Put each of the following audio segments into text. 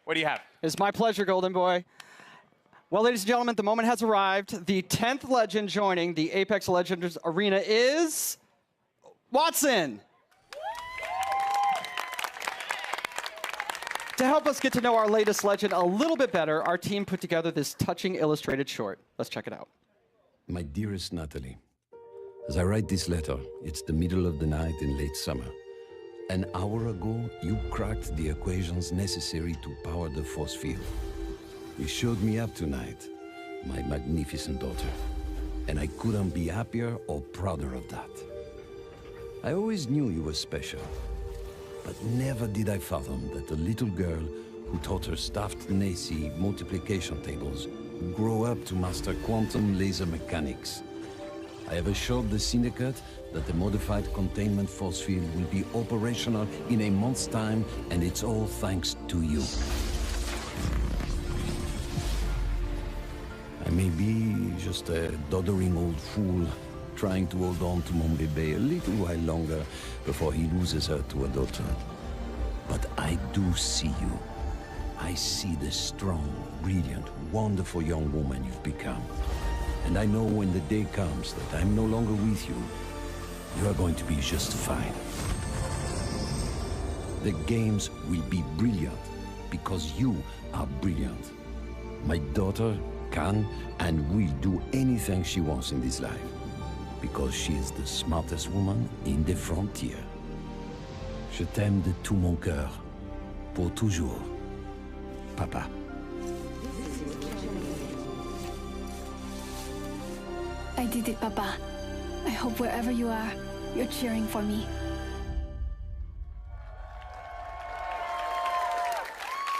What do you have? It's my pleasure, Golden Boy. Well, ladies and gentlemen, the moment has arrived. The 10th legend joining the Apex Legends Arena is Wattson. To help us get to know our latest legend a little bit better, our team put together this touching illustrated short. Let's check it out. My dearest Natalie, as I write this letter, it's the middle of the night in late summer. An hour ago, you cracked the equations necessary to power the force field. You showed me up tonight, my magnificent daughter, and I couldn't be happier or prouder of that. I always knew you were special, but never did I fathom that the little girl who taught her staffed Nacy multiplication tables would grow up to master quantum laser mechanics. I have assured the Syndicate that the modified containment force field will be operational in a month's time, and it's all thanks to you. I may be just a doddering old fool trying to hold on to mon bébé a little while longer before he loses her to a daughter. But I do see you. I see the strong, brilliant, wonderful young woman you've become. And I know when the day comes that I'm no longer with you, you are going to be just fine. The games will be brilliant because you are brilliant. My daughter can and will do anything she wants in this life because she is the smartest woman in the frontier. Je t'aime de tout mon cœur, pour toujours, Papa. I did it, Papa. I hope wherever you are, you're cheering for me.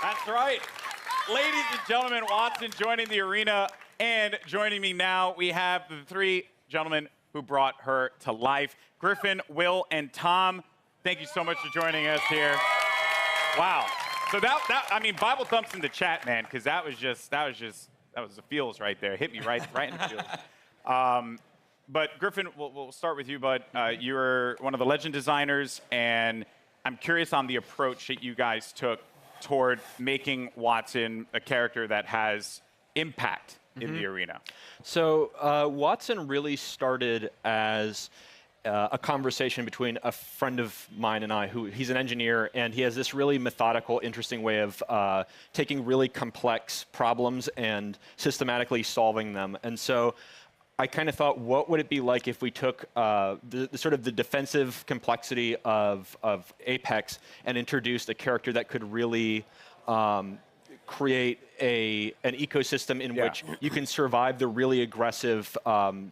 That's right. Ladies and gentlemen, Wattson joining the arena. And joining me now, we have the three gentlemen who brought her to life. Griffin, Will, and Tom, thank you so much for joining us here. Wow. So I mean, Bible thumps in the chat, man, because that was the feels right there. Hit me right in the feels. But Griffin, we'll start with you, bud. You're one of the legend designers, and I'm curious on the approach that you guys took toward making Wattson a character that has impact in the arena. So Wattson really started as a conversation between a friend of mine and I, he's an engineer, and he has this really methodical, interesting way of taking really complex problems and systematically solving them. And so I kind of thought, what would it be like if we took the sort of the defensive complexity of Apex and introduced a character that could really create an ecosystem in which you can survive the really aggressive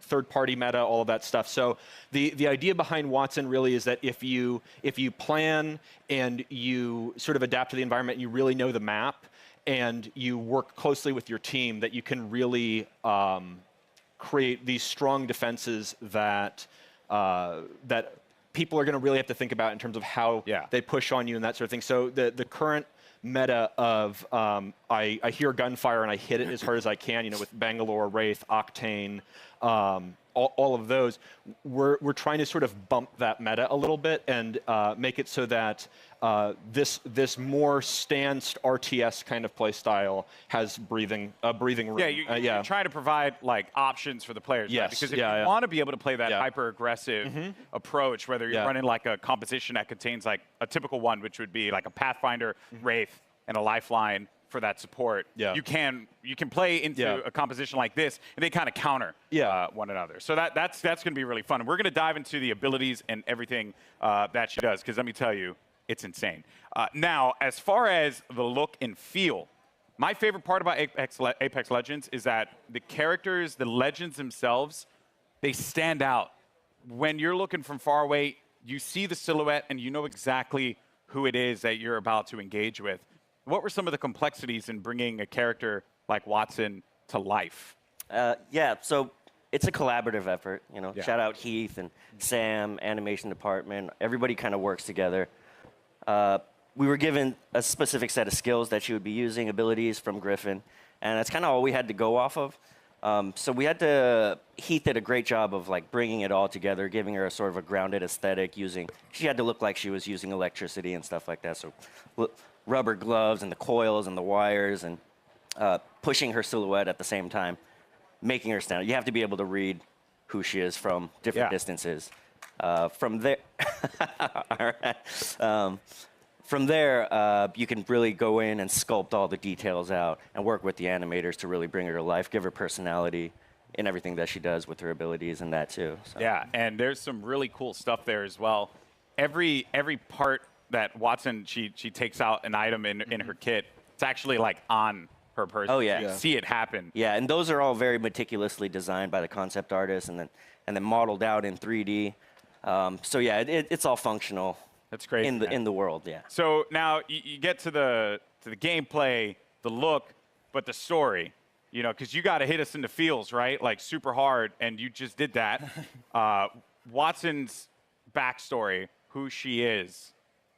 third-party meta, all of that stuff. So the idea behind Wattson really is that if you plan and you sort of adapt to the environment, and you really know the map, and you work closely with your team, that you can really create these strong defenses that that people are going to really have to think about in terms of how they push on you and that sort of thing. So the current meta of I hear gunfire and I hit it as hard as I can, with Bangalore, Wraith, Octane, all of those, we're trying to sort of bump that meta a little bit and make it so that this more stanced RTS kind of play style has breathing room. Yeah, you're trying to provide like options for the players. Yes. Right? Because if you want to be able to play that hyper aggressive approach, whether you're running like a composition that contains like a typical one, which would be like a Pathfinder, Wraith, and a Lifeline for that support, you can play into a composition like this, and they kind of counter one another. So that's going to be really fun. And we're going to dive into the abilities and everything that she does, because let me tell you, it's insane. Now, as far as the look and feel, my favorite part about Apex Legends is that the characters, the legends themselves, they stand out. When you're looking from far away, you see the silhouette and you know exactly who it is that you're about to engage with. What were some of the complexities in bringing a character like Wattson to life? So it's a collaborative effort. Shout out Heath and Sam, animation department. Everybody kind of works together. We were given a specific set of skills that she would be using, abilities from Griffin, and that's kind of all we had to go off of. So we had to, Heath did a great job of like bringing it all together, giving her a sort of a grounded aesthetic. She had to look like she was using electricity and stuff like that. So rubber gloves and the coils and the wires and pushing her silhouette at the same time, making her stand out. You have to be able to read who she is from different distances. From there, all right. From there, you can really go in and sculpt all the details out and work with the animators to really bring her to life, give her personality in everything that she does with her abilities and that too. So. Yeah, and there's some really cool stuff there as well. Every part that Watson, she takes out an item in her kit, it's actually like on her person. Oh yeah. You see it happen. Yeah, and those are all very meticulously designed by the concept artist and then modeled out in 3D. So yeah, it's all functional. That's great. In the world, yeah. So now you get to the gameplay, the look, but the story, you know, because you got to hit us in the feels, right? Like super hard, and you just did that. Watson's backstory, who she is.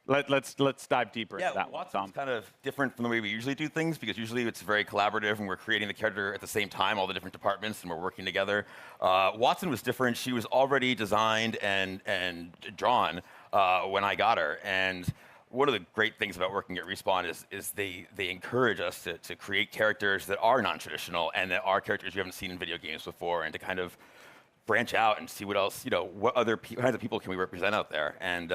Let's dive deeper into that. Watson's kind of different from the way we usually do things because usually it's very collaborative and we're creating the character at the same time, all the different departments, and we're working together. Watson was different. She was already designed and drawn when I got her. And one of the great things about working at Respawn is they encourage us to create characters that are non-traditional and that are characters you haven't seen in video games before, and to kind of branch out and see what else, you know, what other kinds of people can we represent out there. And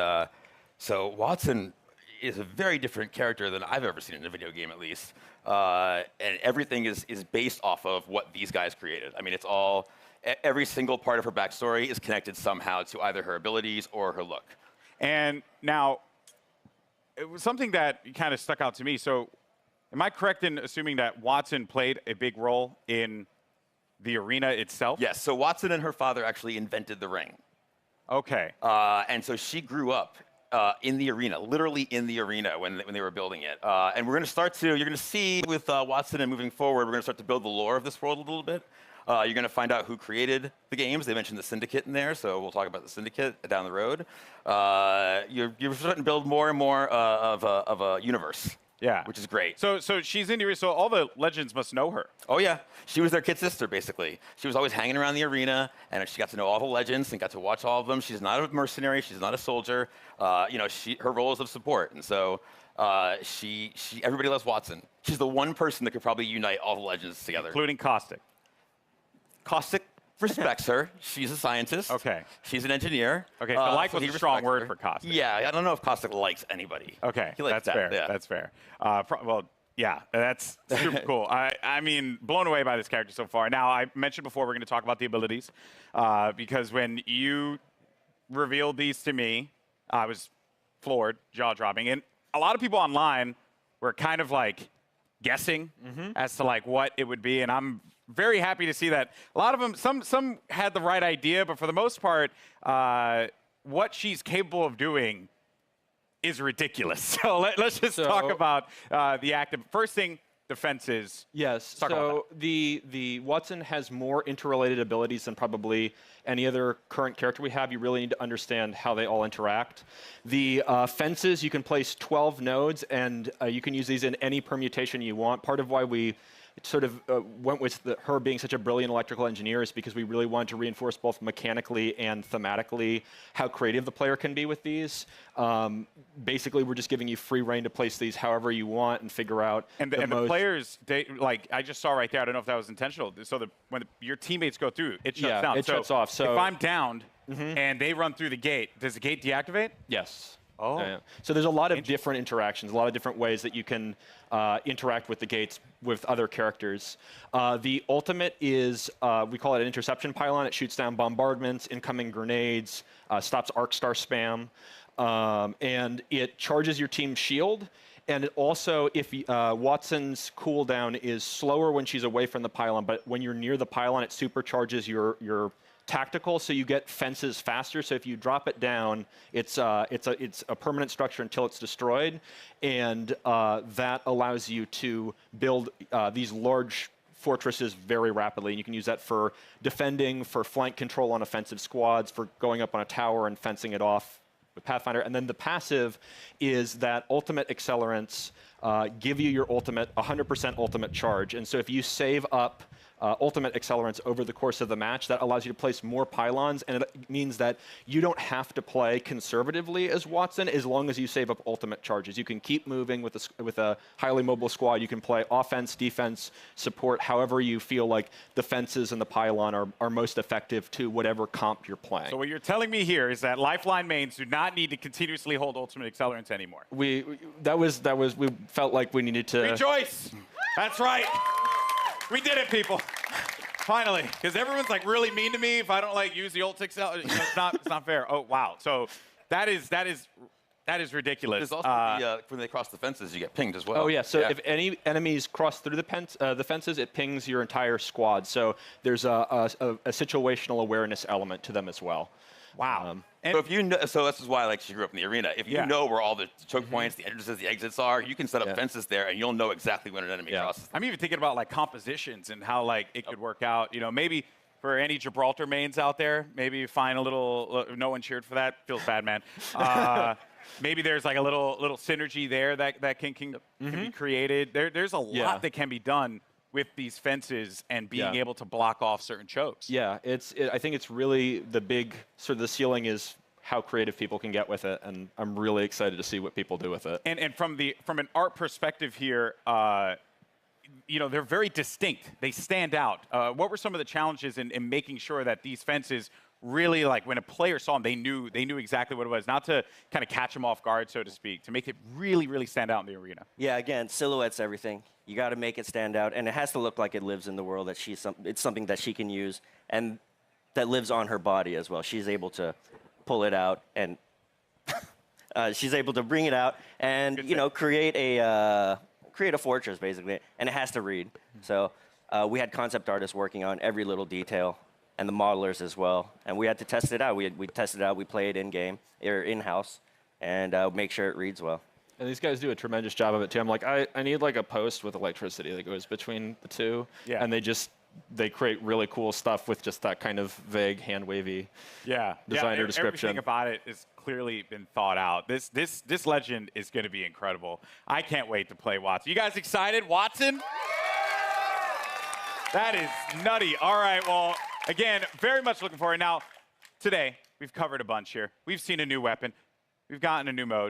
so Watson is a very different character than I've ever seen in a video game, at least. And everything is based off of what these guys created. I mean, it's all, every single part of her backstory is connected somehow to either her abilities or her look. And now, it was something that kind of stuck out to me. So am I correct in assuming that Watson played a big role in the arena itself? Yes, so Watson and her father actually invented the ring. Okay. And so she grew up in the arena, literally in the arena when they were building it. And we're going to start to, you're going to see with Watson and moving forward, we're going to start to build the lore of this world a little bit. You're going to find out who created the games. They mentioned the Syndicate in there, so we'll talk about the Syndicate down the road. You're starting to build more and more of a universe. Yeah. Which is great. So she's in the arena, so all the legends must know her. Oh, yeah. She was their kid sister, basically. She was always hanging around the arena, and she got to know all the legends and got to watch all of them. She's not a mercenary. She's not a soldier. You know, her role is of support. And so everybody loves Watson. She's the one person that could probably unite all the legends together. Including Caustic. Caustic respects her. She's a scientist. Okay. She's an engineer. Okay, so like was a strong word for Caustic. Yeah, I don't know if Caustic likes anybody. Okay, that's fair. Yeah. That's fair. Well, yeah, that's super cool. I mean, blown away by this character so far. Now, I mentioned before we're going to talk about the abilities because when you revealed these to me, I was floored, jaw-dropping. And a lot of people online were kind of like guessing as to like what it would be, and I'm very happy to see that a lot of them, some had the right idea, but for the most part, what she's capable of doing is ridiculous. So let's just talk about the active. First thing, defenses. Yes. So the Watson has more interrelated abilities than probably any other current character we have. You really need to understand how they all interact. The fences, you can place 12 nodes, and you can use these in any permutation you want. Part of why we sort of went with her being such a brilliant electrical engineer is because we really wanted to reinforce both mechanically and thematically how creative the player can be with these. Basically, we're just giving you free reign to place these however you want and figure out the players, like I just saw right there, I don't know if that was intentional. So when your teammates go through, it shuts down. It shuts off. So if I'm downed and they run through the gate, does the gate deactivate? Yes. Oh. Yeah. So there's a lot of different interactions, a lot of different ways that you can interact with the gates with other characters. The ultimate is, we call it an interception pylon. It shoots down bombardments, incoming grenades, stops arc star spam, and it charges your team's shield. And it also, if Watson's cooldown is slower when she's away from the pylon, but when you're near the pylon, it supercharges your tactical, so you get fences faster. So if you drop it down, it's a permanent structure until it's destroyed, and that allows you to build these large fortresses very rapidly. And you can use that for defending, for flank control on offensive squads, for going up on a tower and fencing it off with Pathfinder. And then the passive is that ultimate accelerants give you your ultimate 100% ultimate charge. And so if you save up ultimate accelerants over the course of the match. That allows you to place more pylons, and it means that you don't have to play conservatively as Watson as long as you save up ultimate charges. You can keep moving with a highly mobile squad. You can play offense, defense, support, however you feel like the fences and the pylon are most effective to whatever comp you're playing. So what you're telling me here is that Lifeline mains do not need to continuously hold ultimate accelerants anymore. We felt like we needed to rejoice. That's right. We did it, people. Finally, because everyone's like really mean to me if I don't like use the ult accelerant. It's not fair. Oh wow. So that is ridiculous. There's also when they cross the fences, you get pinged as well. Oh yeah. So if any enemies cross through the fences, it pings your entire squad. So there's a situational awareness element to them as well. Wow. So if you know, so this is why like she grew up in the arena. If you know where all the choke points, the entrances, the exits are, you can set up fences there, and you'll know exactly when an enemy crosses. I'm even thinking about like compositions and how like it could work out. You know, maybe for any Gibraltar mains out there, maybe find a little. No one cheered for that. Feels bad, man. Maybe there's like a little synergy there that can be created. There's a lot that can be done with these fences and being able to block off certain chokes. Yeah, I think it's really the big sort of the ceiling is how creative people can get with it, and I'm really excited to see what people do with it. And from an art perspective here, you know, they're very distinct. They stand out. What were some of the challenges in making sure that these fences really, like when a player saw them, they knew exactly what it was, not to kind of catch them off guard, so to speak, to make it really, really stand out in the arena? Yeah, again, silhouette's everything. You got to make it stand out, and it has to look like it lives in the world, that it's something that she can use, and that lives on her body as well. She's able to pull it out, and she's able to bring it out, and create a fortress basically, and it has to read. So we had concept artists working on every little detail, and the modelers as well, and we had to test it out. We tested it out. We play it in game or in house, and make sure it reads well. And these guys do a tremendous job of it too. I'm like, I need like a post with electricity that goes between the two. Yeah. And they create really cool stuff with just that kind of vague, hand wavy designer description. Everything about it has clearly been thought out. This legend is going to be incredible. I can't wait to play Watson. You guys excited? Watson? That is nutty. All right, well, again, very much looking forward. Now, today, we've covered a bunch here. We've seen a new weapon. We've gotten a new mode.